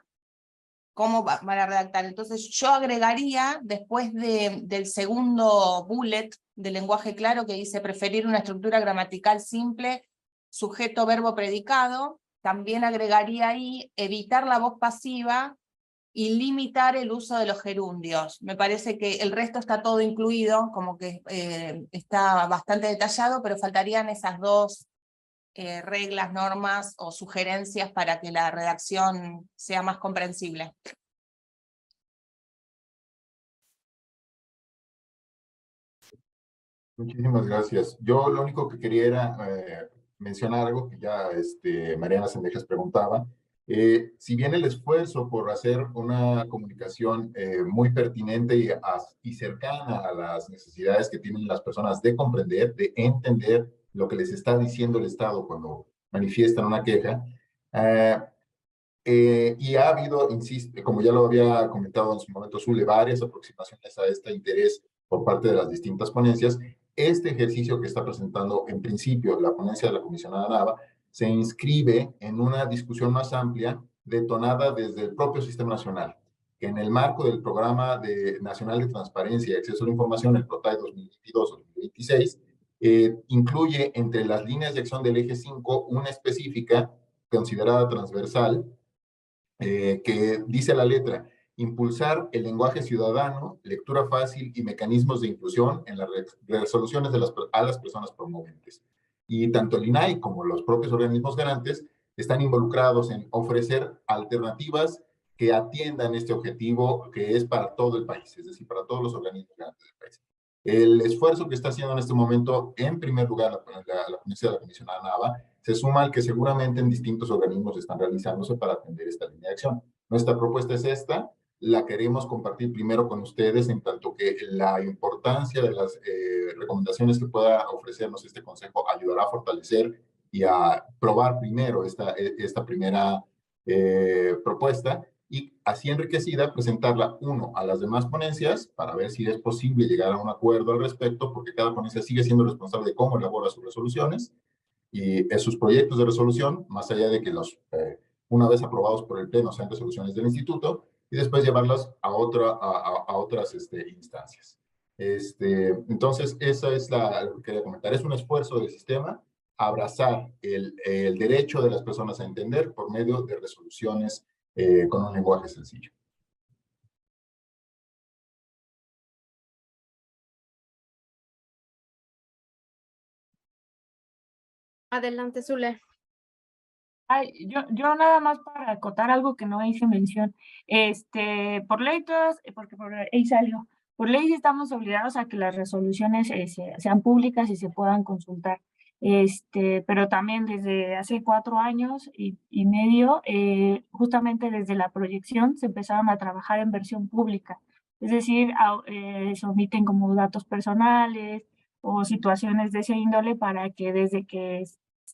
¿Cómo van a redactar? Entonces yo agregaría, después del segundo bullet del lenguaje claro, que dice preferir una estructura gramatical simple, sujeto, verbo, predicado, también agregaría ahí evitar la voz pasiva y limitar el uso de los gerundios. Me parece que el resto está todo incluido, como que está bastante detallado, pero faltarían esas dos reglas, normas o sugerencias para que la redacción sea más comprensible. Muchísimas gracias. Yo lo único que quería era mencionar algo que ya Mariana Cendejas preguntaba, Si bien el esfuerzo por hacer una comunicación muy pertinente y cercana a las necesidades que tienen las personas de comprender, de entender lo que les está diciendo el Estado cuando manifiestan una queja, y ha habido, insisto, como ya lo había comentado en su momento Zule, varias aproximaciones a este interés por parte de las distintas ponencias. Este ejercicio que está presentando en principio la ponencia de la comisionada Nava se inscribe en una discusión más amplia detonada desde el propio Sistema Nacional, que en el marco del Programa Nacional de Transparencia y Acceso a la Información, el PROTAI 2022-2026, incluye entre las líneas de acción del eje 5 una específica considerada transversal, que dice la letra: impulsar el lenguaje ciudadano, lectura fácil y mecanismos de inclusión en las resoluciones a las personas promoventes. Y tanto el INAI como los propios organismos garantes están involucrados en ofrecer alternativas que atiendan este objetivo, que es para todo el país, es decir, para todos los organismos garantes del país. El esfuerzo que está haciendo en este momento, en primer lugar, la ponencia de la comisionada Nava, se suma al que seguramente en distintos organismos están realizándose para atender esta línea de acción. Nuestra propuesta es esta, la queremos compartir primero con ustedes, en tanto que la importancia de las recomendaciones que pueda ofrecernos este consejo ayudará a fortalecer y a probar primero esta primera propuesta, y así enriquecida presentarla, uno, a las demás ponencias para ver si es posible llegar a un acuerdo al respecto, porque cada ponencia sigue siendo responsable de cómo elabora sus resoluciones y sus proyectos de resolución, más allá de que una vez aprobados por el Pleno, sean resoluciones del Instituto, y después llevarlas a otras instancias. Entonces, esa es lo que quería comentar. Es un esfuerzo del sistema abrazar el derecho de las personas a entender por medio de resoluciones con un lenguaje sencillo. Adelante, Zule. Ay, yo nada más para acotar algo que no hice mención. Por ley todas, porque por ahí salió, por ley estamos obligados a que las resoluciones sean públicas y se puedan consultar. Pero también desde hace 4 años y medio, justamente desde la proyección, se empezaron a trabajar en versión pública. Es decir, se omiten como datos personales o situaciones de ese índole para que desde que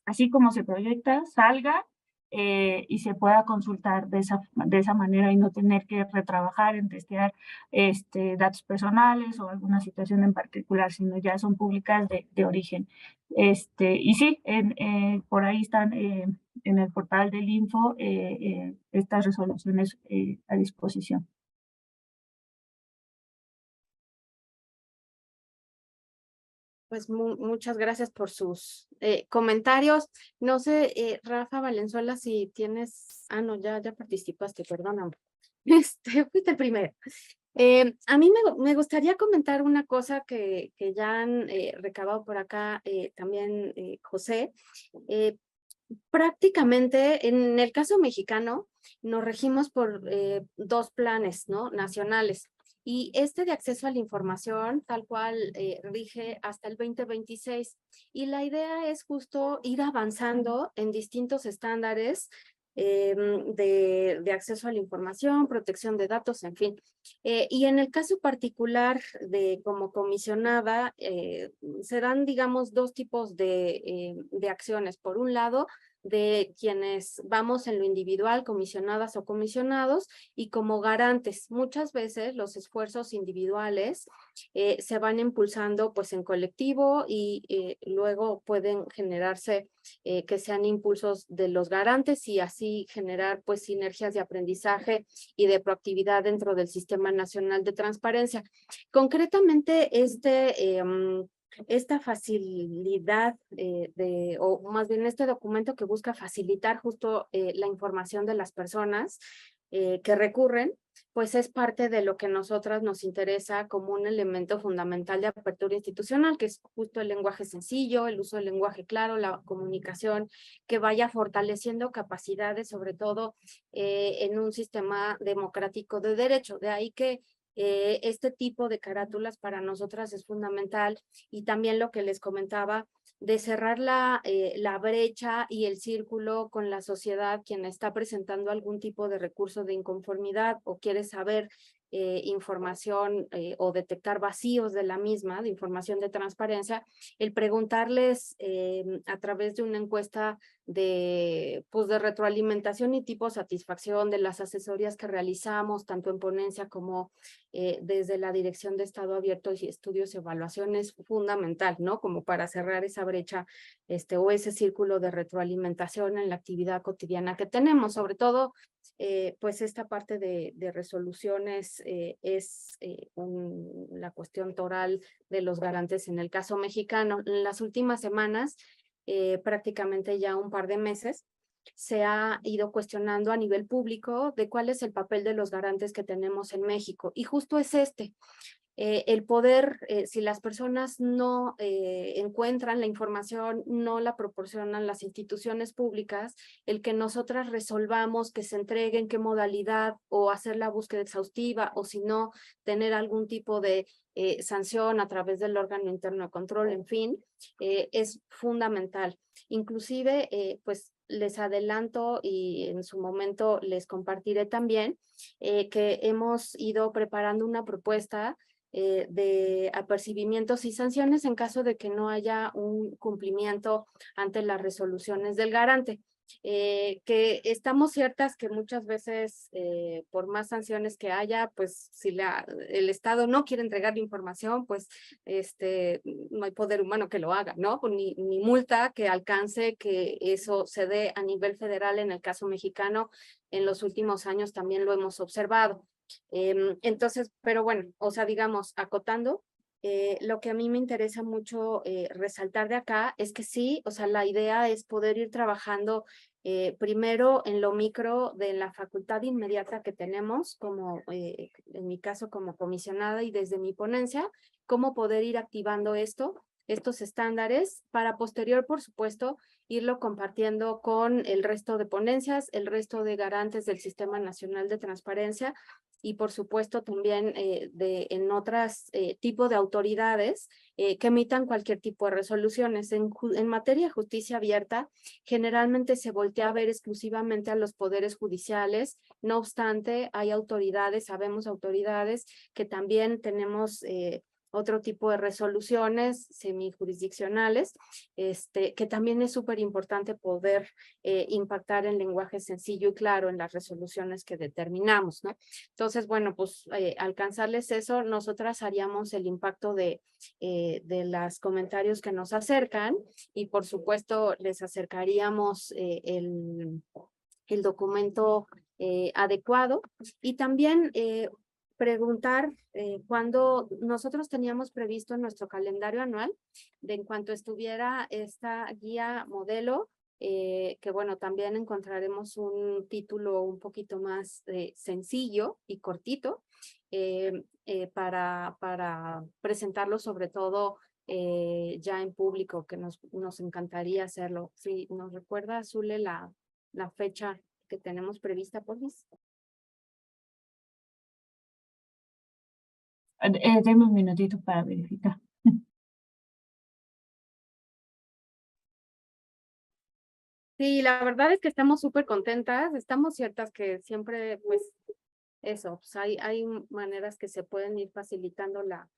así como se proyecta, salga y se pueda consultar de esa manera y no tener que retrabajar en testear datos personales o alguna situación en particular, sino ya son públicas de origen. Y sí, por ahí están en el portal del Info estas resoluciones a disposición. Pues muchas gracias por sus comentarios. No sé, Rafa Valenzuela, si tienes... Ah, no, ya participaste, perdóname. Fuiste el primero. A mí me gustaría comentar una cosa que ya han recabado por acá también José. Prácticamente en el caso mexicano nos regimos por 2 planes, ¿no?, nacionales. Y de acceso a la información, tal cual, rige hasta el 2026. Y la idea es justo ir avanzando en distintos estándares de acceso a la información, protección de datos, en fin. Y en el caso particular de como comisionada, se dan, digamos, 2 tipos de acciones. Por un lado, de quienes vamos en lo individual, comisionadas o comisionados, y como garantes. Muchas veces los esfuerzos individuales se van impulsando pues en colectivo y luego pueden generarse que sean impulsos de los garantes y así generar pues sinergias de aprendizaje y de proactividad dentro del Sistema Nacional de Transparencia. Concretamente, esta facilidad o más bien este documento que busca facilitar justo la información de las personas que recurren, pues es parte de lo que a nosotras nos interesa como un elemento fundamental de apertura institucional, que es justo el lenguaje sencillo, el uso del lenguaje claro, la comunicación que vaya fortaleciendo capacidades, sobre todo en un sistema democrático de derecho. De ahí que este tipo de carátulas para nosotras es fundamental, y también lo que les comentaba de cerrar la brecha y el círculo con la sociedad, quien está presentando algún tipo de recurso de inconformidad o quiere saber información o detectar vacíos de la misma, de información de transparencia, el preguntarles a través de una encuesta de retroalimentación y tipo satisfacción de las asesorías que realizamos, tanto en ponencia como desde la Dirección de Estado Abierto y Estudios y Evaluación, es fundamental, ¿no? Como para cerrar esa brecha o ese círculo de retroalimentación en la actividad cotidiana que tenemos, sobre todo pues esta parte de resoluciones es la cuestión toral de los garantes en el caso mexicano. En las últimas semanas, prácticamente ya un par de meses, se ha ido cuestionando a nivel público de cuál es el papel de los garantes que tenemos en México. Y justo es el poder, si las personas no encuentran la información, no la proporcionan las instituciones públicas, el que nosotras resolvamos que se entregue en qué modalidad o hacer la búsqueda exhaustiva o si no, tener algún tipo de sanción a través del órgano interno de control, en fin, es fundamental. Inclusive, pues les adelanto y en su momento les compartiré también que hemos ido preparando una propuesta de apercibimientos y sanciones en caso de que no haya un cumplimiento ante las resoluciones del garante. Que estamos ciertas que muchas veces, por más sanciones que haya, pues si el Estado no quiere entregar la información, pues no hay poder humano que lo haga, ¿no? Ni multa que alcance que eso se dé a nivel federal. En el caso mexicano, en los últimos años también lo hemos observado. Entonces, pero bueno, o sea, digamos, acotando, lo que a mí me interesa mucho resaltar de acá es que sí, o sea, la idea es poder ir trabajando primero en lo micro de la facultad inmediata que tenemos, como en mi caso como comisionada y desde mi ponencia, cómo poder ir activando estos estándares para posterior, por supuesto, irlo compartiendo con el resto de ponencias, el resto de garantes del Sistema Nacional de Transparencia y por supuesto también en otras tipos de autoridades que emitan cualquier tipo de resoluciones. En materia de justicia abierta, generalmente se voltea a ver exclusivamente a los poderes judiciales. No obstante, hay autoridades, sabemos autoridades que también tenemos otro tipo de resoluciones semijurisdiccionales, que también es súper importante poder impactar en lenguaje sencillo y claro en las resoluciones que determinamos, ¿no? Entonces, bueno, pues alcanzarles eso, nosotras haríamos el impacto de los comentarios que nos acercan y por supuesto les acercaríamos el documento adecuado y también preguntar cuando nosotros teníamos previsto en nuestro calendario anual, de en cuanto estuviera esta guía modelo, que bueno, también encontraremos un título un poquito más sencillo y cortito para presentarlo sobre todo ya en público, que nos encantaría hacerlo. Sí, ¿nos recuerda, Zule, la fecha que tenemos prevista, por favor? Deme un minutito para verificar. Sí, la verdad es que estamos súper contentas, estamos ciertas que siempre, pues, eso, pues hay maneras que se pueden ir facilitando la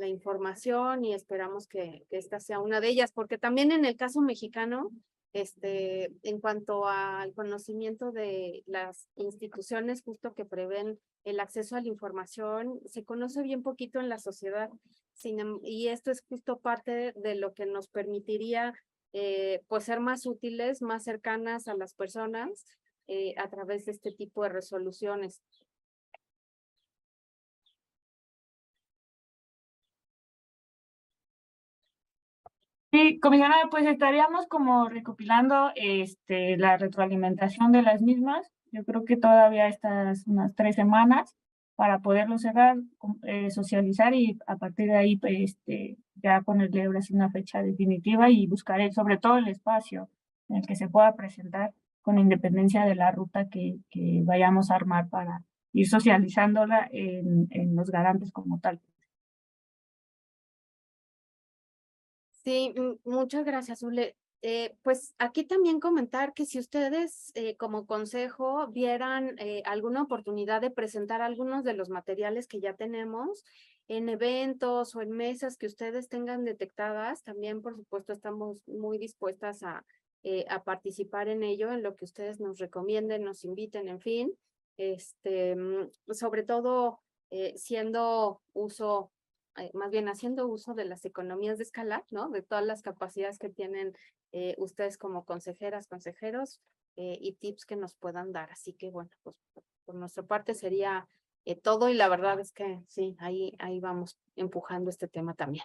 información y esperamos que esta sea una de ellas, porque también en el caso mexicano, en cuanto al conocimiento de las instituciones justo que prevén el acceso a la información, se conoce bien poquito en la sociedad, y esto es justo parte de lo que nos permitiría pues ser más útiles, más cercanas a las personas a través de este tipo de resoluciones. Sí, comisionada, pues estaríamos como recopilando la retroalimentación de las mismas. Yo creo que todavía estas unas 3 semanas para poderlo cerrar, socializar y a partir de ahí ya ponerle ahora sí una fecha definitiva y buscar sobre todo el espacio en el que se pueda presentar con independencia de la ruta que vayamos a armar para ir socializándola en los garantes como tal. Sí, muchas gracias, Ule. Pues aquí también comentar que si ustedes como consejo vieran alguna oportunidad de presentar algunos de los materiales que ya tenemos en eventos o en mesas que ustedes tengan detectadas, también por supuesto estamos muy dispuestas a participar en ello, en lo que ustedes nos recomienden, nos inviten, en fin. Sobre todo siendo uso más bien haciendo uso de las economías de escala, ¿no? De todas las capacidades que tienen ustedes como consejeras, consejeros y tips que nos puedan dar. Así que bueno, pues por nuestra parte sería todo y la verdad es que sí, ahí vamos empujando este tema también.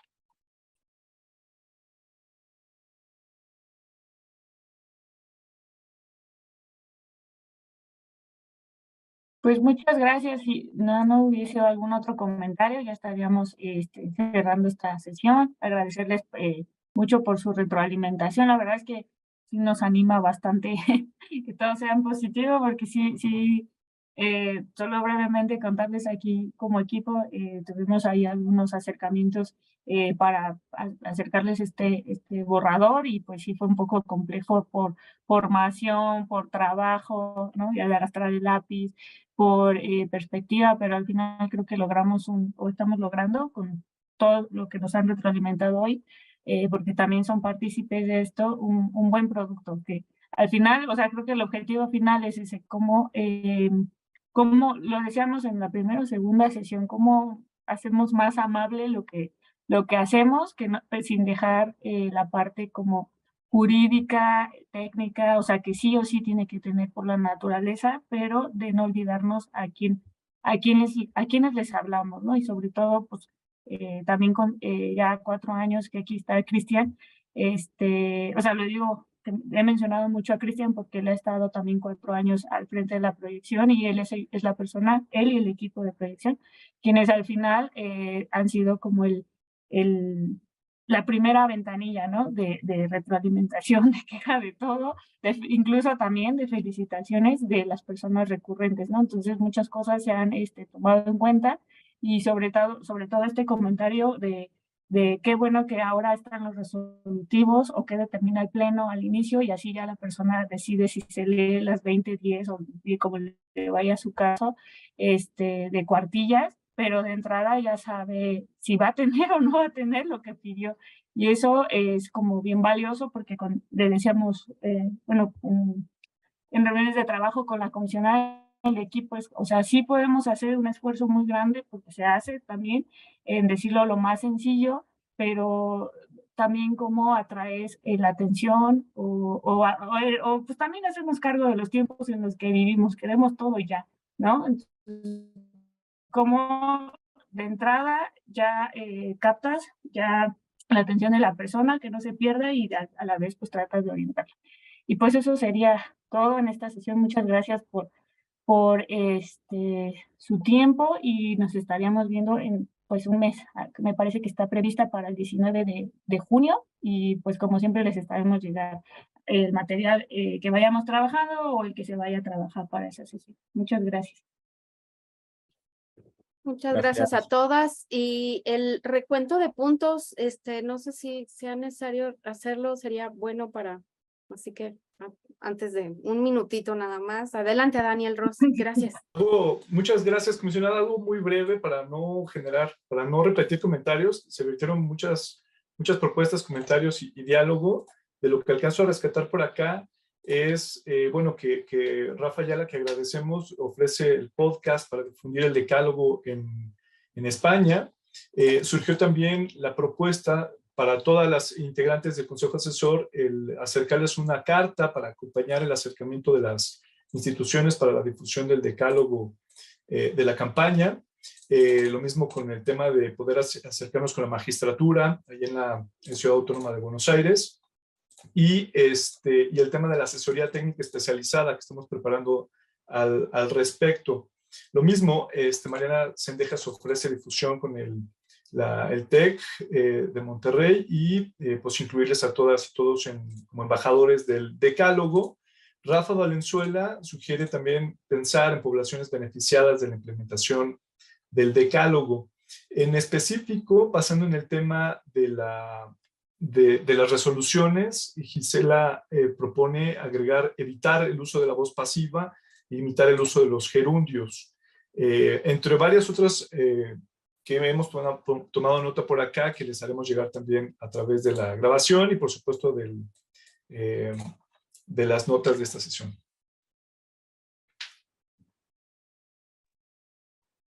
Pues muchas gracias. Si no hubiese algún otro comentario, ya estaríamos cerrando esta sesión. Agradecerles mucho por su retroalimentación. La verdad es que sí nos anima bastante que todos sean positivos, porque sí, solo brevemente contarles aquí como equipo, tuvimos ahí algunos acercamientos para acercarles este borrador y pues sí fue un poco complejo por formación, por trabajo, ¿no? Y al arrastrar el lápiz, por perspectiva, pero al final creo que logramos o estamos logrando con todo lo que nos han retroalimentado hoy, porque también son partícipes de esto, un buen producto que al final, o sea, creo que el objetivo final es ese, como lo decíamos en la primera o segunda sesión, cómo hacemos más amable lo que hacemos, que no, pues, sin dejar la parte como jurídica, técnica, o sea, que sí o sí tiene que tener por la naturaleza, pero de no olvidarnos a quienes les hablamos, ¿no? Y sobre todo, pues, también con ya 4 años que aquí está Cristian, o sea, lo digo, he mencionado mucho a Cristian porque él ha estado también 4 años al frente de la proyección y él es la persona, él y el equipo de proyección, quienes al final han sido como la primera ventanilla, ¿no? De retroalimentación, de queja de todo, incluso también de felicitaciones de las personas recurrentes, ¿no? Entonces muchas cosas se han tomado en cuenta y sobre todo este comentario de qué bueno que ahora están los resolutivos o qué determina el pleno al inicio y así ya la persona decide si se lee las 20, 10 o como le vaya a su caso, de cuartillas, pero de entrada ya sabe si va a tener o no va a tener lo que pidió. Y eso es como bien valioso porque le decíamos, bueno, en reuniones de trabajo con la comisionada, el equipo, o sea, sí podemos hacer un esfuerzo muy grande porque se hace también en decirlo lo más sencillo, pero también cómo atraes la atención o pues también hacernos cargo de los tiempos en los que vivimos, queremos todo ya, ¿no? Entonces, como de entrada ya captas ya la atención de la persona, que no se pierda y a la vez pues tratas de orientarla. Y pues eso sería todo en esta sesión. Muchas gracias por su tiempo y nos estaríamos viendo en pues un mes. Me parece que está prevista para el 19 de junio y pues como siempre les estaremos llegar el material que vayamos trabajando o el que se vaya a trabajar para esa sesión. Muchas gracias. Muchas gracias a todas y el recuento de puntos, no sé si sea necesario hacerlo, sería bueno así que antes de un minutito nada más. Adelante, Daniel Ross, gracias. Muchas gracias, comisionada. Algo muy breve para no repetir comentarios. Se vertieron muchas propuestas, comentarios y diálogo. De lo que alcanzo a rescatar por acá es, bueno, que Rafa Ayala, que agradecemos, ofrece el podcast para difundir el decálogo en España. Surgió también la propuesta para todas las integrantes del Consejo Asesor, el acercarles una carta para acompañar el acercamiento de las instituciones para la difusión del decálogo de la campaña. Lo mismo con el tema de poder acercarnos con la magistratura, allá en Ciudad Autónoma de Buenos Aires. Y el tema de la asesoría técnica especializada que estamos preparando al respecto. Lo mismo, Mariana Sendejas ofrece difusión con el TEC de Monterrey y pues incluirles a todas y todos como embajadores del decálogo. Rafa Valenzuela sugiere también pensar en poblaciones beneficiadas de la implementación del decálogo. En específico, pasando en el tema de de las resoluciones, y Gisela propone evitar el uso de la voz pasiva e imitar el uso de los gerundios. Entre varias otras que hemos tomado nota por acá, que les haremos llegar también a través de la grabación y por supuesto de las notas de esta sesión.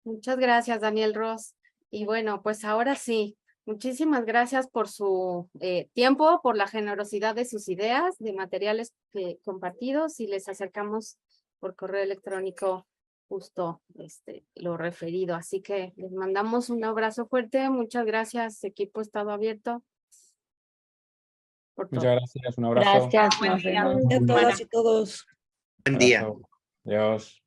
Muchas gracias, Daniel Ross. Y bueno, pues ahora sí, muchísimas gracias por su tiempo, por la generosidad de sus ideas, de materiales compartidos, y les acercamos por correo electrónico justo lo referido. Así que les mandamos un abrazo fuerte. Muchas gracias, equipo Estado Abierto. Por todo. Muchas gracias, un abrazo. Gracias, Buen nos día. vemos. A todas y todos. Buen día. Abrazo. Adiós.